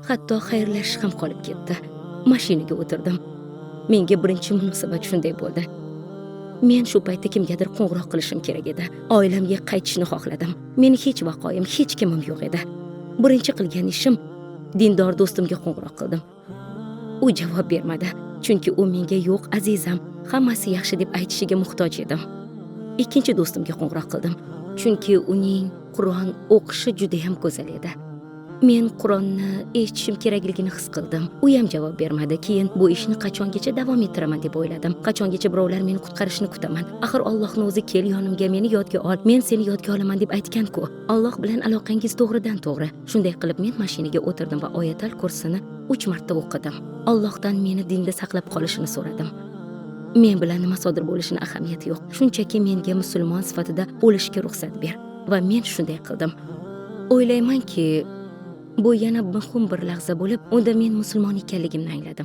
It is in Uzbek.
hatto xayrlashish ham qolib ketdi. Mashinaga o'tirdim. Menga birinchi munosabat shunday bo'ldi. Men shu paytda kimgadir qo'ng'iroq qilishim kerak edi. Oilamga qaytishni xohladim. Meni hech vaqoyim, hech kimim yo'q edi. Birinchi qilgan ishim dindor do'stimga qo'ng'iroq qildim. U javob bermadi, chunki u menga yo'q azizam, hammasi yaxshi deb aytishiga muhtoj edim. Ikkinchi do'stimga qo'ng'iroq qildim, chunki uning Qur'on o'qishi juda ham go'zal edi. Men Qur'onni eshitishim kerakligini his qildim. U ham javob bermadi. Keyin bu ishni qachongacha davom ettiraman deb o'yladim. Qachongacha birovlar meni qutqarishini kutaman. Axir Allohning o'zi kel yonimga, meni yodga ol, men seni yodga olaman deb aytgan-ku. Alloh bilan aloqangiz to'g'ridan to'g'ri. Shunday qilib men mashinaga o'tirdim va Oyatal kursini 3 marta o'qidim. Allohdan meni dinda saqlab qolishini so'radim. Men bilan nima sodir bo'lishini ahamiyati yo'q. Shunchaki menga musulmon sifatida o'lishga ruxsat ber va men shunday qildim. O'ylaymanki, bu yana muhim bir lahza bo'lib, unda men musulmon ekanligimni angladim.